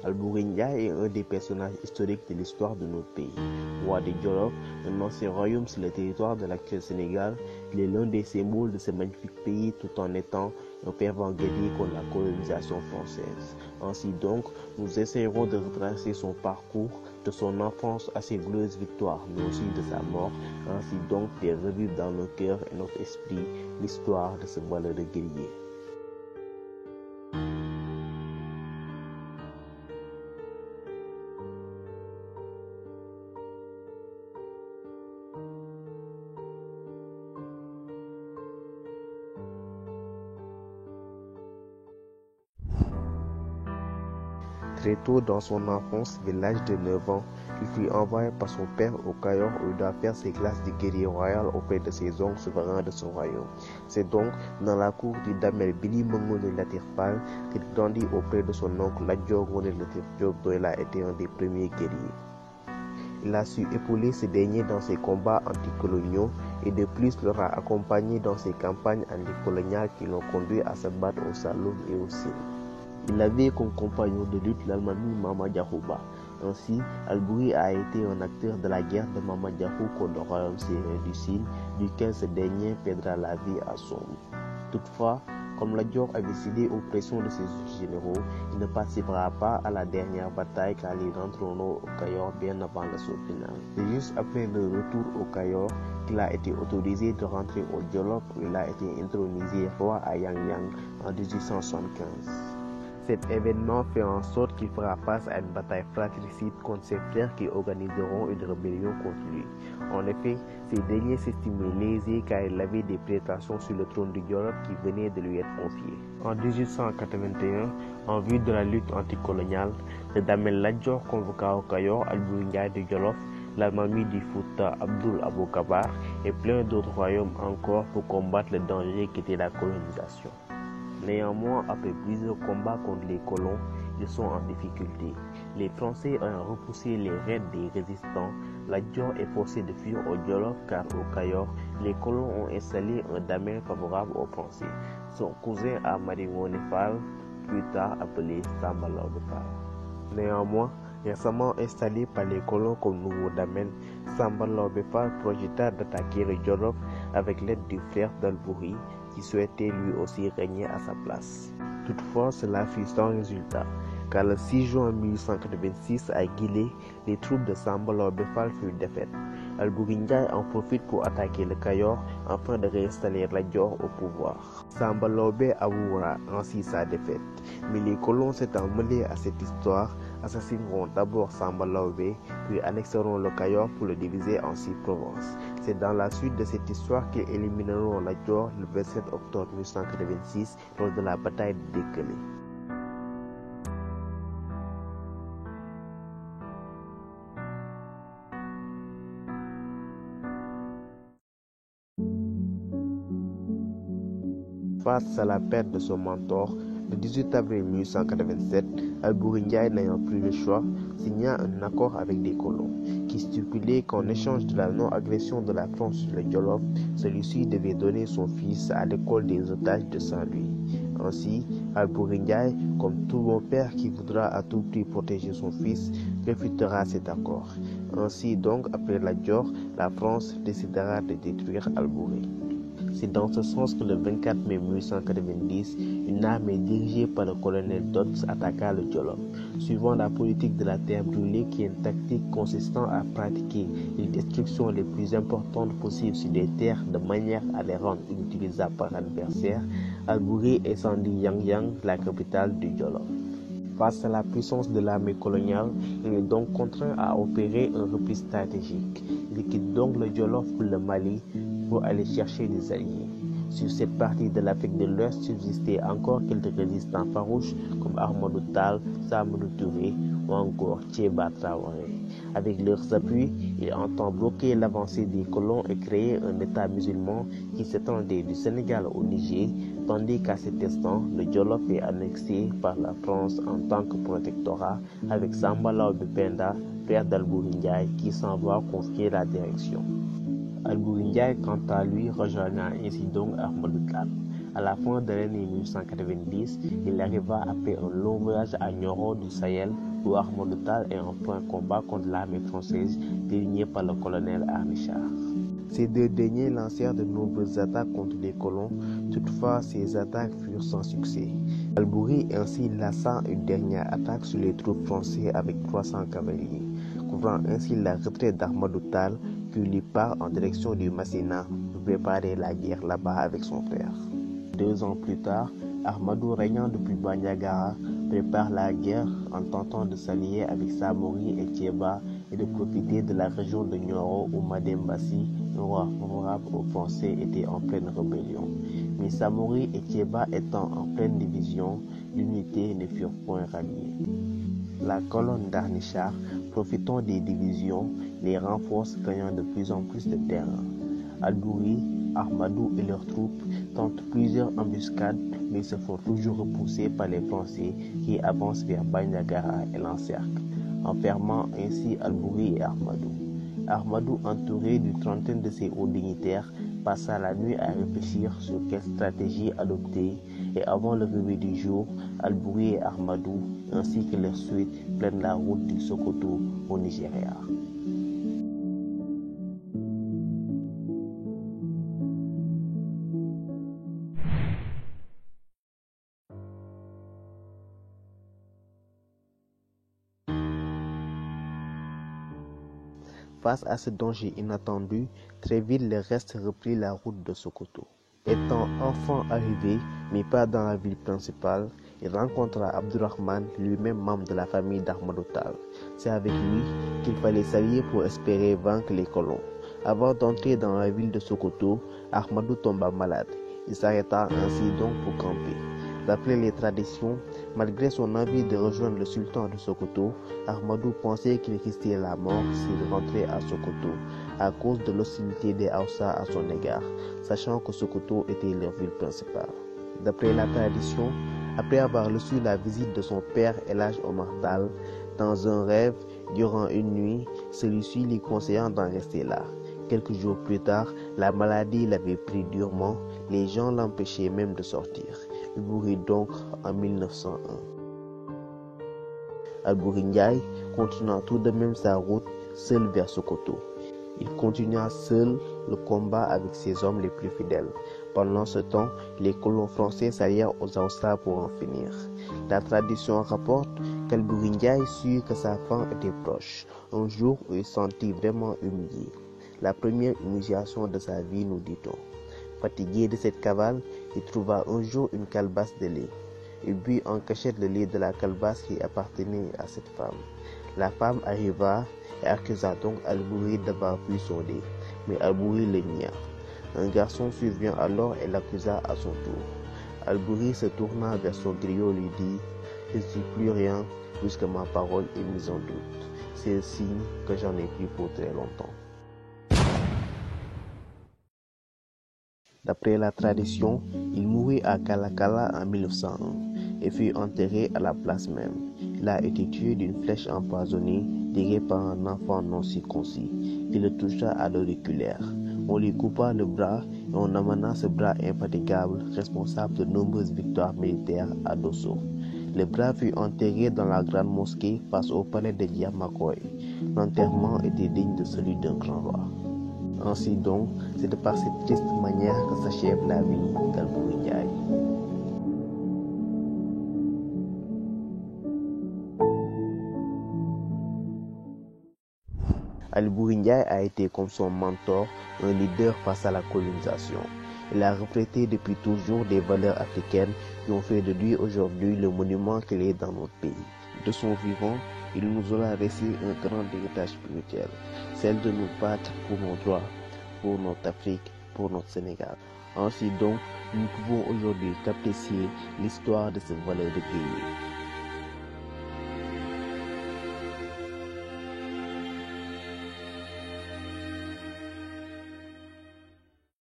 Alboury Ndiaye est un des personnages historiques de l'histoire de notre pays. Roi de Jolof, un ancien royaume sur le territoire de l'actuel Sénégal, il est l'un des symboles de ce magnifique pays tout en étant un fervent guerrier contre la colonisation française. Ainsi donc, nous essayerons de retracer son parcours, de son enfance à ses glorieuses victoires, mais aussi de sa mort, ainsi donc de revivre dans nos cœurs et notre esprit l'histoire de ce valeureux guerrier. Très tôt dans son enfance, dès l'âge de 9 ans, il fut envoyé par son père au Cayor où il doit faire ses classes de guerrier royal auprès de ses oncles souverains de son royaume. C'est donc dans la cour du Damel Bili Ngoné Latyr Fall qu'il grandit auprès de son oncle Lat Dior Ngoné Latyr Diop, dont il a été un des premiers guerriers. Il a su épauler ce dernier dans ses combats anticoloniaux et de plus leur a accompagné dans ses campagnes anticoloniales qui l'ont conduit à se battre au Saloum et au Sine. Il avait comme compagnon de lutte l'Almami Mama Diakhouba. Ainsi, Alboury a été un acteur de la guerre de Mama Diakhou contre le royaume syrien du Sine, duquel ce dernier perdra la vie à Somme. Toutefois, comme Lat Dior avait cédé aux pressions de ses généraux, il ne participera pas à la dernière bataille car il rentrera au Cayor bien avant le saut final. C'est juste après le retour au Cayor qu'il a été autorisé de rentrer au Jolof où il a été intronisé roi à Yang Yang en 1875. Cet événement fait en sorte qu'il fera face à une bataille fratricide contre ses frères qui organiseront une rébellion contre lui. En effet, ces derniers s'estimaient lésés car il avait des prétentions sur le trône du Jolof qui venaient de lui être confiées. En 1881, en vue de la lutte anticoloniale, le Damel Lat Dior convoqua au Cayor Alboury Ndiaye de Jolof, l'Almami du Fouta Abdoul Abou Kabar et plein d'autres royaumes encore pour combattre le danger qu'était la colonisation. Néanmoins, après plusieurs combats contre les colons, ils sont en difficulté. Les Français ayant repoussé les raids des résistants, Lat Dior est forcé de fuir au Jolof car au Cayor, les colons ont installé un damel favorable aux Français. Son cousin Amady Ngoné Fall, plus tard appelé Samba Laobé Fall. Néanmoins, récemment installé par les colons comme nouveau damel, Samba Laobé Fall projeta d'attaquer le Jolof avec l'aide du frère d'Alboury, qui souhaitait lui aussi régner à sa place. Toutefois, cela fut sans résultat, car le 6 juin 1886 à Guilé, les troupes de Samba Laobé Fall furent défaites. Alboury Ndiaye en profite pour attaquer le Cayor afin de réinstaller Lat Dior au pouvoir. Samba Laobé avouera ainsi sa défaite, mais les colons s'étant mêlés à cette histoire assassineront d'abord Samba Laobé, puis annexeront le Cayor pour le diviser en 6 provinces. C'est dans la suite de cette histoire qu'ils élimineront Lat Dior le 27 octobre 1886 lors de la bataille de Dékelé. Face à la perte de son mentor, le 18 avril 1887, Alboury Ndiaye, n'ayant plus le choix, signa un accord avec des colons qui stipulait qu'en échange de la non-agression de la France sur le Jolof, celui-ci devait donner son fils à l'école des otages de Saint-Louis. Ainsi, Alboury Ndiaye, comme tout bon père qui voudra à tout prix protéger son fils, refusera cet accord. Ainsi donc, après Lat Dior, la France décidera de détruire Alboury. C'est dans ce sens que le 24 mai 1890, une armée dirigée par le colonel Dodds attaqua le Jolof. Suivant la politique de la terre brûlée, qui est une tactique consistant à pratiquer les destructions les plus importantes possibles sur des terres de manière à les rendre inutilisables par l'adversaire, Alboury incendie Yang Yang, la capitale du Jolof. Face à la puissance de l'armée coloniale, il est donc contraint à opérer un repli stratégique. Il quitte donc le Jolof pour le Mali pour aller chercher des alliés. Sur cette partie de l'Afrique de l'Ouest subsistaient encore quelques résistants farouches comme Ahmadou Tall, Samadou Touré ou encore Thiéba Traoré. Avec leurs appuis, il entend bloquer l'avancée des colons et créer un État musulman qui s'étendait du Sénégal au Niger, tandis qu'à cet instant, le Jolof est annexé par la France en tant que protectorat avec Samba Laobé Penda, frère d'Alboury Ndiaye, qui s'en va confier la direction. Alboury Ndiaye, quant à lui, rejoindra ainsi donc Ahmadou Tall. À la fin de l'année 1890, il arriva après un long voyage à Nioro du Sahel où Ahmadou Tall est en plein combat contre l'armée française désignée par le colonel Arnichar. Ces deux derniers lancèrent de nombreuses attaques contre les colons, toutefois ces attaques furent sans succès. Albouri ainsi lança une dernière attaque sur les troupes françaises avec 300 cavaliers, couvrant ainsi la retraite d'Ahmadou Tall qui lui part en direction du Masséna pour préparer la guerre là-bas avec son frère. 2 ans plus tard, Ahmadou, régnant depuis Bandiagara, prépare la guerre en tentant de s'allier avec Samori et Thiéba et de profiter de la région de Nioro où Madembassi, un roi favorable aux Français, était en pleine rébellion. Mais Samori et Thiéba étant en pleine division, l'unité ne furent point ralliées. La colonne d'Arnichar, profitant des divisions, les renforce, gagnant de plus en plus de terrain. Albouri, Ahmadou et leurs troupes tentent plusieurs embuscades, mais se font toujours repousser par les Français qui avancent vers Bandiagara et l'encerclent, enfermant ainsi Albouri et Ahmadou. Ahmadou, entouré d'une trentaine de ses hauts dignitaires, passa la nuit à réfléchir sur quelle stratégie adopter et avant le lever du jour, Albouri et Ahmadou, ainsi que leur suite, prennent la route du Sokoto au Nigeria. Face à ce danger inattendu, très vite le reste reprit la route de Sokoto. Étant enfin arrivé, mais pas dans la ville principale, il rencontra Abdurrahman, lui-même membre de la famille d'Ahmadou Tall. C'est avec lui qu'il fallait s'allier pour espérer vaincre les colons. Avant d'entrer dans la ville de Sokoto, Ahmadou tomba malade. Il s'arrêta ainsi donc pour camper. D'après les traditions, malgré son envie de rejoindre le sultan de Sokoto, Ahmadou pensait qu'il risquait la mort s'il rentrait à Sokoto, à cause de l'hostilité des Hausa à son égard, sachant que Sokoto était leur ville principale. D'après la tradition, après avoir reçu la visite de son père El Hadj Omar Tall, dans un rêve, durant une nuit, celui-ci lui conseillant d'en rester là. Quelques jours plus tard, la maladie l'avait pris durement, les gens l'empêchaient même de sortir. Il mourut donc en 1901. Albouri Ndiaye continua tout de même sa route seul vers Sokoto. Il continua seul le combat avec ses hommes les plus fidèles. Pendant ce temps, les colons français s'allièrent aux Hausa pour en finir. La tradition rapporte qu'Albouri Ndiaye sut que sa fin était proche, un jour où il sentit vraiment humilié. La première humiliation de sa vie, nous dit-on. Fatigué de cette cavale, il trouva un jour une calebasse de lait. Il but en cachette le lait de la calebasse qui appartenait à cette femme. La femme arriva et accusa donc Albouri d'avoir bu son lait, mais Albouri le nia. Un garçon survint alors et l'accusa à son tour. Albouri se tourna vers son griot et lui dit « Je ne suis plus rien puisque ma parole est mise en doute. C'est le signe que j'en ai plus pour très longtemps. » D'après la tradition, il mourut à Kalakala en 1901 et fut enterré à la place même. Il a été tué d'une flèche empoisonnée tirée par un enfant non circoncis qui le toucha à l'auriculaire. On lui coupa le bras et on amena ce bras infatigable, responsable de nombreuses victoires militaires à Dosso. Le bras fut enterré dans la grande mosquée face au palais de Diamacoy. L'enterrement était digne de celui d'un grand roi. Ainsi donc, c'est de par cette triste manière que s'achève la vie d'Albouri Ndiaye. Albouri Ndiaye a été comme son mentor, un leader face à la colonisation. Il a reflété depuis toujours des valeurs africaines qui ont fait de lui aujourd'hui le monument qu'il est dans notre pays. De son vivant, il nous aura laissé un grand héritage spirituel, celle de nous battre pour nos droits, pour notre Afrique, pour notre Sénégal. Ainsi donc, nous pouvons aujourd'hui apprécier l'histoire de ce valeur de guerrier.